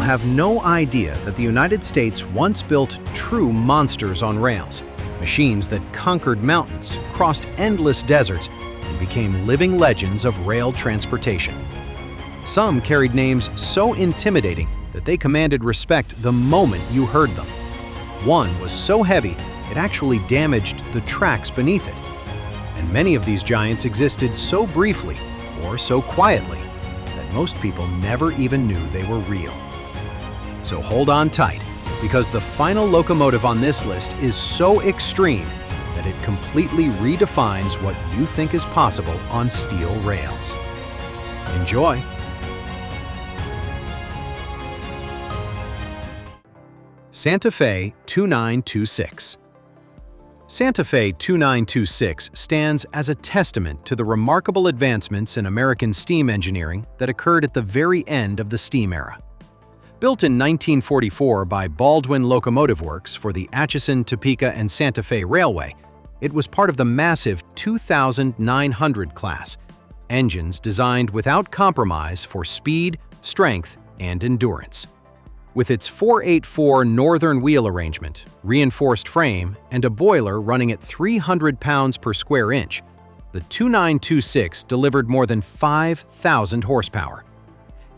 have no idea that the United States once built true monsters on rails, machines that conquered mountains, crossed endless deserts, and became living legends of rail transportation. Some carried names so intimidating that they commanded respect the moment you heard them. One was so heavy it actually damaged the tracks beneath it. And many of these giants existed so briefly or so quietly that most people never even knew they were real. So hold on tight, because the final locomotive on this list is so extreme that it completely redefines what you think is possible on steel rails. Enjoy! Santa Fe 2926. Santa Fe 2926 stands as a testament to the remarkable advancements in American steam engineering that occurred at the very end of the steam era. Built in 1944 by Baldwin Locomotive Works for the Atchison, Topeka, and Santa Fe Railway, it was part of the massive 2,900 class, engines designed without compromise for speed, strength, and endurance. With its 484 northern wheel arrangement, reinforced frame, and a boiler running at 300 pounds per square inch, the 2926 delivered more than 5,000 horsepower.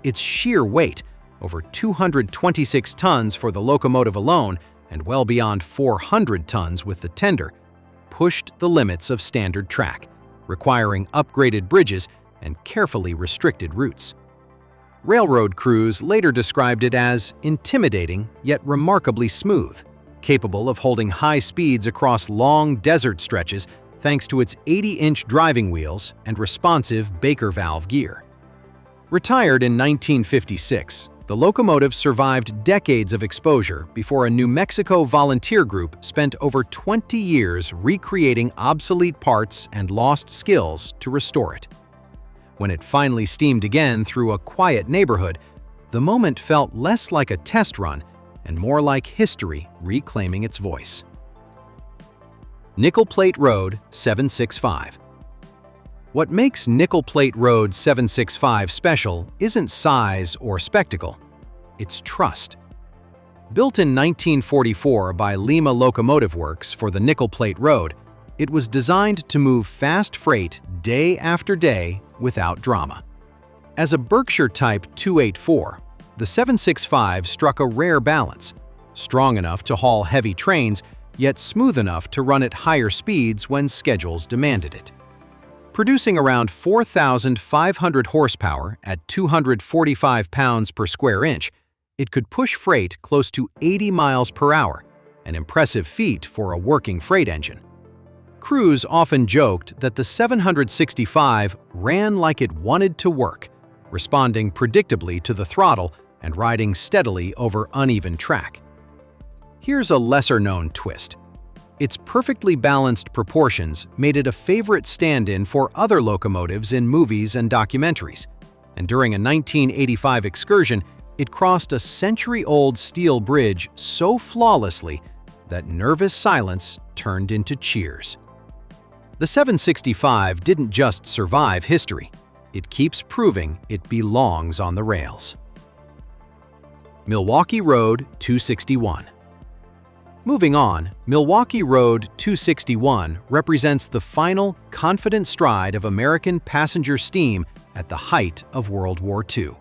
Its sheer weight, over 226 tons for the locomotive alone and well beyond 400 tons with the tender, pushed the limits of standard track, requiring upgraded bridges and carefully restricted routes. Railroad crews later described it as intimidating yet remarkably smooth, capable of holding high speeds across long desert stretches thanks to its 80-inch driving wheels and responsive Baker valve gear. Retired in 1956, the locomotive survived decades of exposure before a New Mexico volunteer group spent over 20 years recreating obsolete parts and lost skills to restore it. When it finally steamed again through a quiet neighborhood, the moment felt less like a test run and more like history reclaiming its voice. Nickel Plate Road 765. What makes Nickel Plate Road 765 special isn't size or spectacle, it's trust. Built in 1944 by Lima Locomotive Works for the Nickel Plate Road, it was designed to move fast freight day after day without drama. As a Berkshire Type 284, the 765 struck a rare balance, strong enough to haul heavy trains, yet smooth enough to run at higher speeds when schedules demanded it. Producing around 4,500 horsepower at 245 pounds per square inch, it could push freight close to 80 miles per hour, an impressive feat for a working freight engine. Crews often joked that the 765 ran like it wanted to work, responding predictably to the throttle and riding steadily over uneven track. Here's a lesser-known twist. Its perfectly balanced proportions made it a favorite stand-in for other locomotives in movies and documentaries, and during a 1985 excursion, it crossed a century-old steel bridge so flawlessly that nervous silence turned into cheers. The 765 didn't just survive history, it keeps proving it belongs on the rails. Milwaukee Road 261. Moving on, Milwaukee Road 261 represents the final, confident stride of American passenger steam at the height of World War II.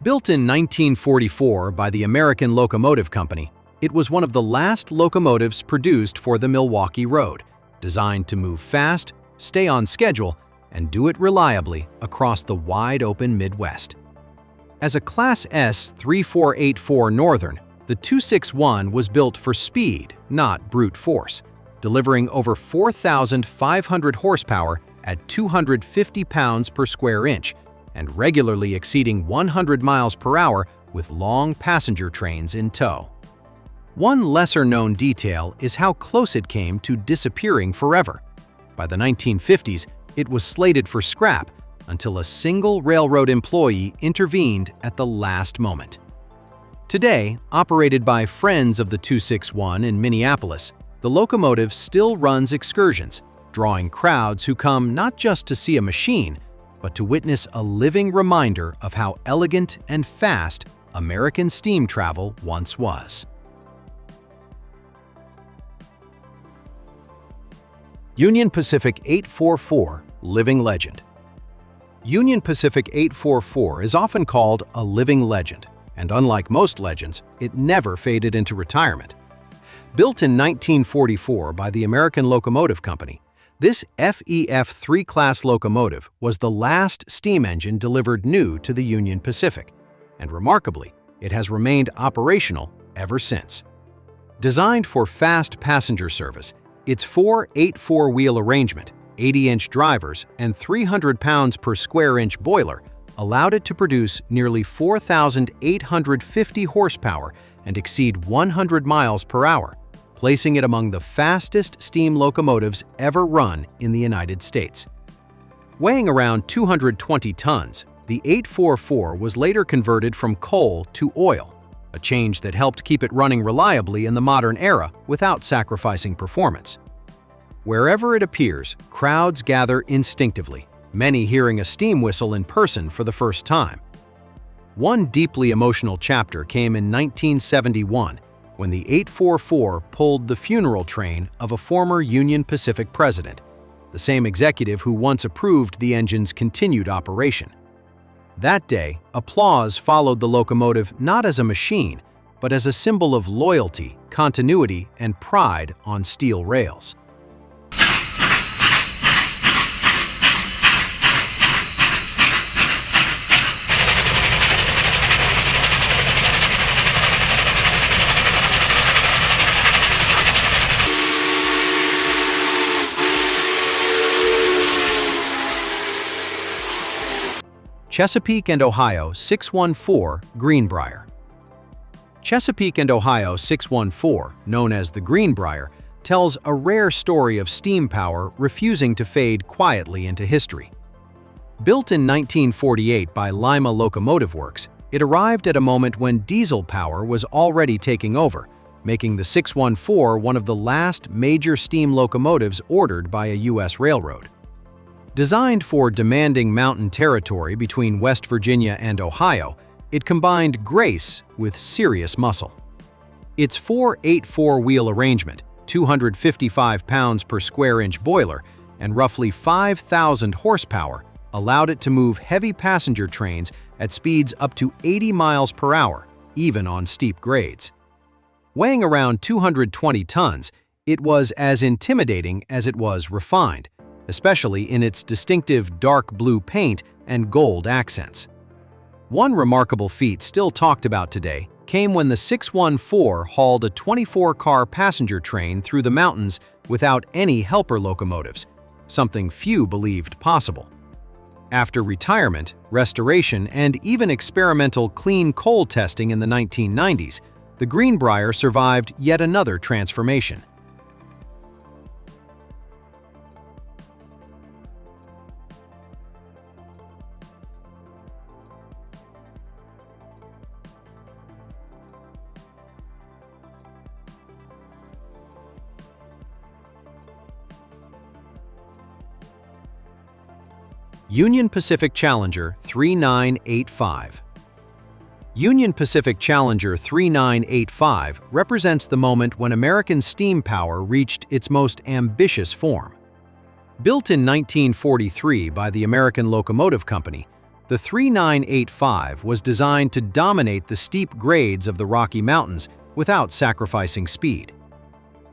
Built in 1944 by the American Locomotive Company, it was one of the last locomotives produced for the Milwaukee Road, designed to move fast, stay on schedule, and do it reliably across the wide-open Midwest. As a Class S 3484 Northern, the 261 was built for speed, not brute force, delivering over 4,500 horsepower at 250 pounds per square inch and regularly exceeding 100 miles per hour with long passenger trains in tow. One lesser-known detail is how close it came to disappearing forever. By the 1950s, it was slated for scrap until a single railroad employee intervened at the last moment. Today, operated by Friends of the 261 in Minneapolis, the locomotive still runs excursions, drawing crowds who come not just to see a machine, but to witness a living reminder of how elegant and fast American steam travel once was. Union Pacific 844 Living Legend. Union Pacific 844 is often called a living legend, and unlike most legends, it never faded into retirement. Built in 1944 by the American Locomotive Company, this FEF-3 class locomotive was the last steam engine delivered new to the Union Pacific, and remarkably, it has remained operational ever since. Designed for fast passenger service, its 4/8-4-wheel arrangement, 80-inch drivers, and 300 pounds per square inch boiler allowed it to produce nearly 4,850 horsepower and exceed 100 miles per hour, placing it among the fastest steam locomotives ever run in the United States. Weighing around 220 tons, the 844 was later converted from coal to oil, a change that helped keep it running reliably in the modern era without sacrificing performance. Wherever it appears, crowds gather instinctively, many hearing a steam whistle in person for the first time. One deeply emotional chapter came in 1971 when the 844 pulled the funeral train of a former Union Pacific president, the same executive who once approved the engine's continued operation. That day, applause followed the locomotive not as a machine, but as a symbol of loyalty, continuity, and pride on steel rails. Chesapeake and Ohio 614 Greenbrier. Chesapeake and Ohio 614, known as the Greenbrier, tells a rare story of steam power refusing to fade quietly into history. Built in 1948 by Lima Locomotive Works, it arrived at a moment when diesel power was already taking over, making the 614 one of the last major steam locomotives ordered by a U.S. railroad. Designed for demanding mountain territory between West Virginia and Ohio, it combined grace with serious muscle. Its 4/8-4-wheel arrangement, 255 pounds per square inch boiler, and roughly 5,000 horsepower allowed it to move heavy passenger trains at speeds up to 80 miles per hour, even on steep grades. Weighing around 220 tons, it was as intimidating as it was refined, especially in its distinctive dark blue paint and gold accents. One remarkable feat still talked about today came when the 614 hauled a 24-car passenger train through the mountains without any helper locomotives, something few believed possible. After retirement, restoration, and even experimental clean coal testing in the 1990s, the Greenbrier survived yet another transformation. Union Pacific Challenger 3985. Union Pacific Challenger 3985 represents the moment when American steam power reached its most ambitious form. Built in 1943 by the American Locomotive Company, the 3985 was designed to dominate the steep grades of the Rocky Mountains without sacrificing speed.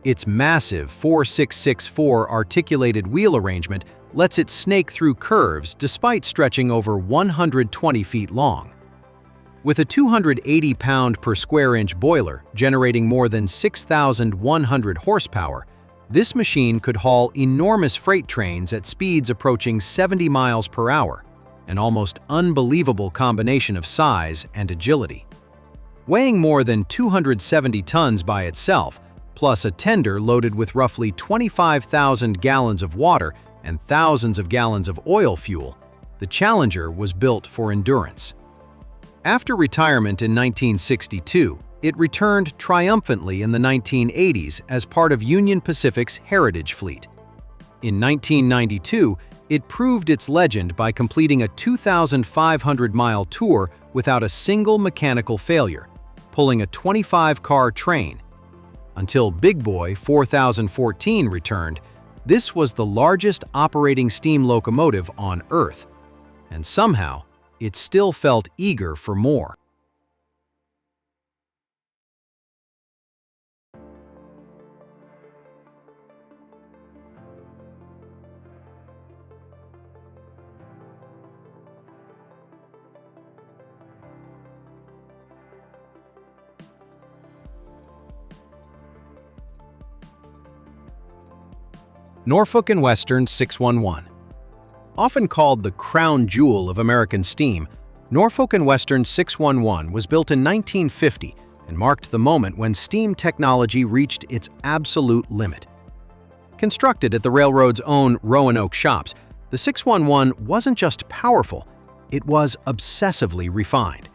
Its massive 4/6-6-4 articulated wheel arrangement lets it snake through curves despite stretching over 120 feet long. With a 280-pound per square inch boiler generating more than 6,100 horsepower, this machine could haul enormous freight trains at speeds approaching 70 miles per hour, an almost unbelievable combination of size and agility. Weighing more than 270 tons by itself, plus a tender loaded with roughly 25,000 gallons of water and thousands of gallons of oil fuel, the Challenger was built for endurance. After retirement in 1962, it returned triumphantly in the 1980s as part of Union Pacific's Heritage Fleet. In 1992, it proved its legend by completing a 2,500-mile tour without a single mechanical failure, pulling a 25-car train. Until Big Boy 4014 returned, this was the largest operating steam locomotive on Earth, and somehow it still felt eager for more. Norfolk and Western 611. Often called the crown jewel of American steam, Norfolk and Western 611 was built in 1950 and marked the moment when steam technology reached its absolute limit. Constructed at the railroad's own Roanoke shops, the 611 wasn't just powerful, it was obsessively refined.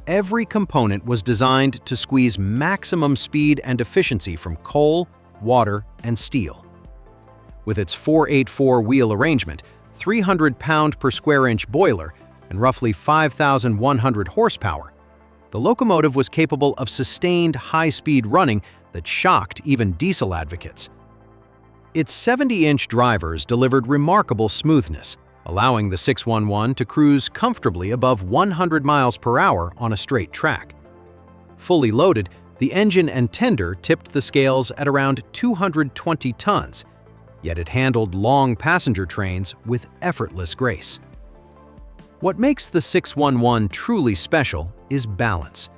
Every component was designed to squeeze maximum speed and efficiency from coal, water, and steel. With its 484 wheel arrangement, 300 pound per square inch boiler, and roughly 5,100 horsepower, the locomotive was capable of sustained high-speed running that shocked even diesel advocates. Its 70-inch drivers delivered remarkable smoothness, allowing the 611 to cruise comfortably above 100 miles per hour on a straight track. Fully loaded, the engine and tender tipped the scales at around 220 tons, yet it handled long passenger trains with effortless grace. What makes the 611 truly special is balance.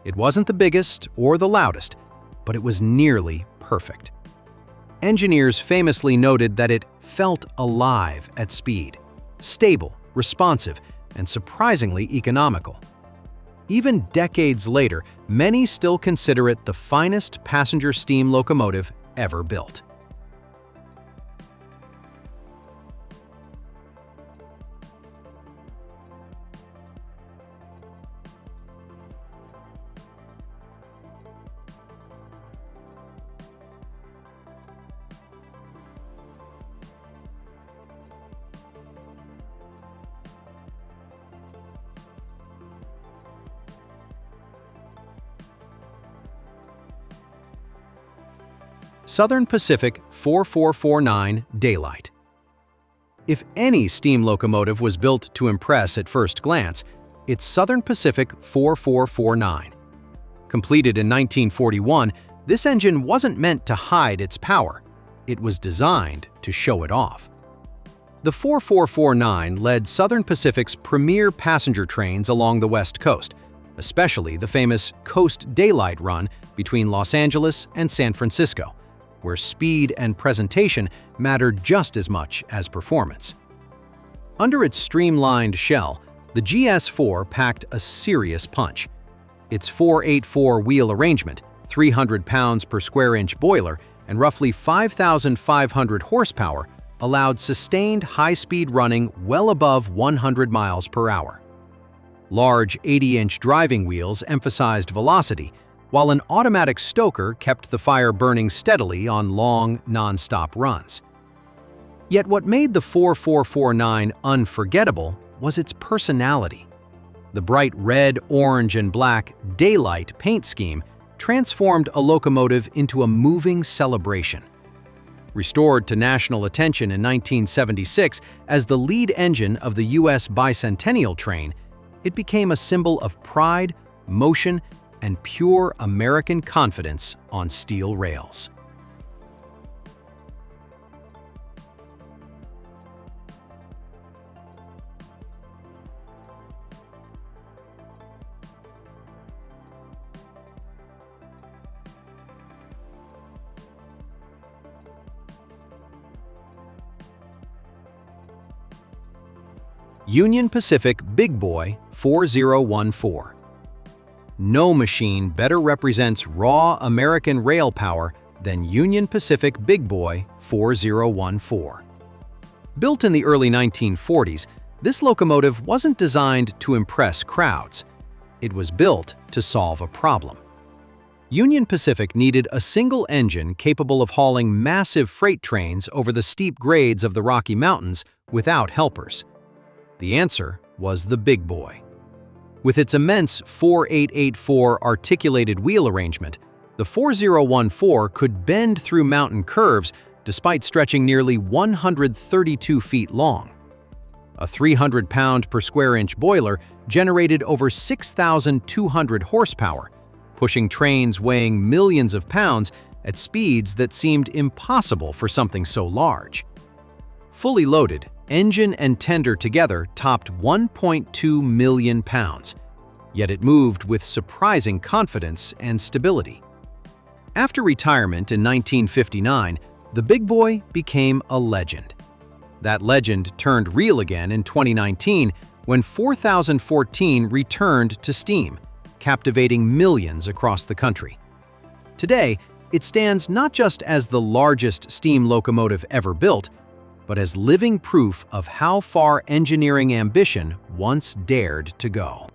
It wasn't the biggest or the loudest, but it was nearly perfect. Engineers famously noted that it felt alive at speed, stable, responsive, and surprisingly economical. Even decades later, many still consider it the finest passenger steam locomotive ever built. Southern Pacific 4449 Daylight. If any steam locomotive was built to impress at first glance, it's Southern Pacific 4449. Completed in 1941, this engine wasn't meant to hide its power. It was designed to show it off. The 4449 led Southern Pacific's premier passenger trains along the West Coast, especially the famous Coast Daylight run between Los Angeles and San Francisco, where speed and presentation mattered just as much as performance. Under its streamlined shell, the GS4 packed a serious punch. Its 484 wheel arrangement, 300 pounds per square inch boiler, and roughly 5,500 horsepower allowed sustained high-speed running well above 100 miles per hour. Large 80-inch driving wheels emphasized velocity, while an automatic stoker kept the fire burning steadily on long, non-stop runs. Yet what made the 4449 unforgettable was its personality. The bright red, orange, and black Daylight paint scheme transformed a locomotive into a moving celebration. Restored to national attention in 1976 as the lead engine of the U.S. bicentennial train, it became a symbol of pride, motion, and pure American confidence on steel rails. Union Pacific Big Boy 4014. No machine better represents raw American rail power than Union Pacific Big Boy 4014. Built in the early 1940s, this locomotive wasn't designed to impress crowds. It was built to solve a problem. Union Pacific needed a single engine capable of hauling massive freight trains over the steep grades of the Rocky Mountains without helpers. The answer was the Big Boy. With its immense 4884 articulated wheel arrangement, the 4014 could bend through mountain curves despite stretching nearly 132 feet long. A 300-pound per square inch boiler generated over 6,200 horsepower, pushing trains weighing millions of pounds at speeds that seemed impossible for something so large. Fully loaded, engine and tender together topped 1.2 million pounds, yet it moved with surprising confidence and stability. After retirement in 1959, the big boy became a legend. That legend turned real again in 2019 when 4014 returned to steam, captivating millions across the country. Today, it stands not just as the largest steam locomotive ever built, but as living proof of how far engineering ambition once dared to go.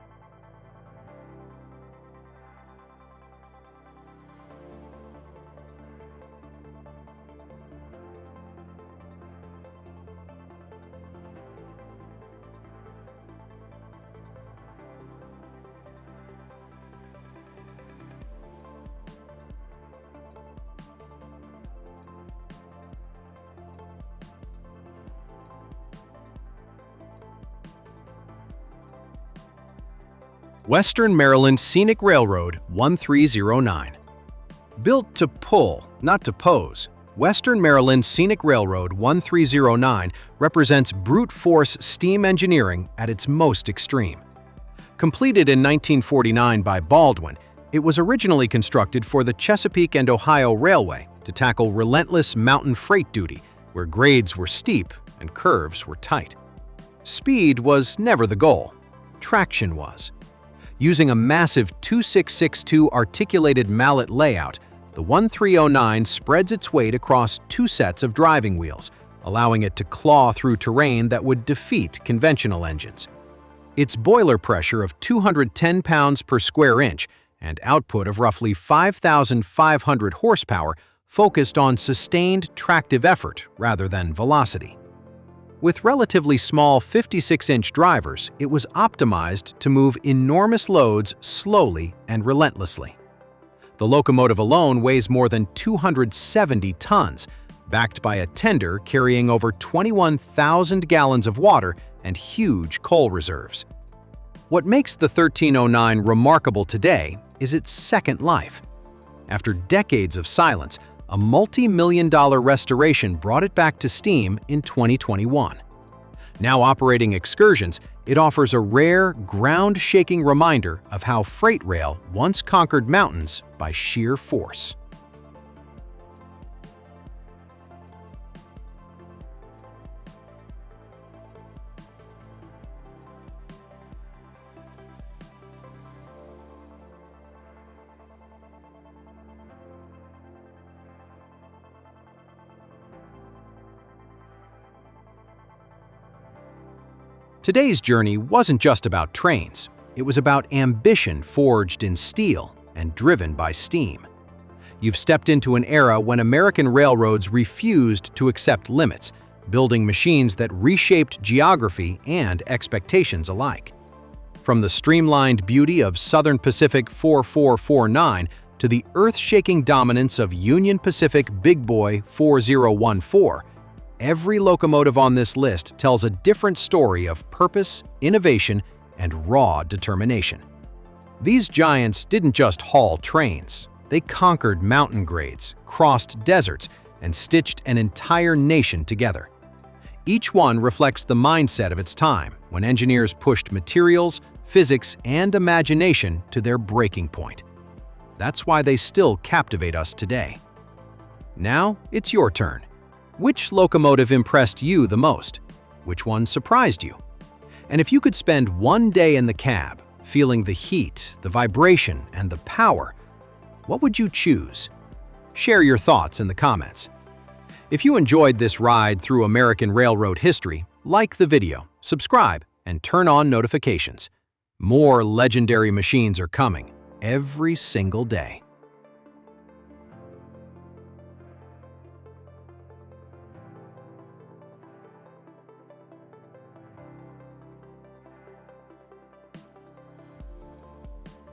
Western Maryland Scenic Railroad 1309. Built to pull, not to pose, Western Maryland Scenic Railroad 1309 represents brute force steam engineering at its most extreme. Completed in 1949 by Baldwin, it was originally constructed for the Chesapeake and Ohio Railway to tackle relentless mountain freight duty where grades were steep and curves were tight. Speed was never the goal. Traction was. Using a massive 2662 articulated mallet layout, the 1309 spreads its weight across two sets of driving wheels, allowing it to claw through terrain that would defeat conventional engines. Its boiler pressure of 210 pounds per square inch and output of roughly 5,500 horsepower focused on sustained tractive effort rather than velocity. With relatively small 56-inch drivers, it was optimized to move enormous loads slowly and relentlessly. The locomotive alone weighs more than 270 tons, backed by a tender carrying over 21,000 gallons of water and huge coal reserves. What makes the 1309 remarkable today is its second life. After decades of silence, a multi-million-dollar restoration brought it back to steam in 2021. Now operating excursions, it offers a rare, ground-shaking reminder of how freight rail once conquered mountains by sheer force. Today's journey wasn't just about trains. It was about ambition forged in steel and driven by steam. You've stepped into an era when American railroads refused to accept limits, building machines that reshaped geography and expectations alike. From the streamlined beauty of Southern Pacific 4449 to the earth-shaking dominance of Union Pacific Big Boy 4014, every locomotive on this list tells a different story of purpose, innovation, and raw determination. These giants didn't just haul trains. They conquered mountain grades, crossed deserts, and stitched an entire nation together. Each one reflects the mindset of its time, when engineers pushed materials, physics, and imagination to their breaking point. That's why they still captivate us today. Now, it's your turn. Which locomotive impressed you the most? Which one surprised you? And if you could spend one day in the cab, feeling the heat, the vibration, and the power, what would you choose? Share your thoughts in the comments. If you enjoyed this ride through American railroad history, like the video, subscribe, and turn on notifications. More legendary machines are coming every single day.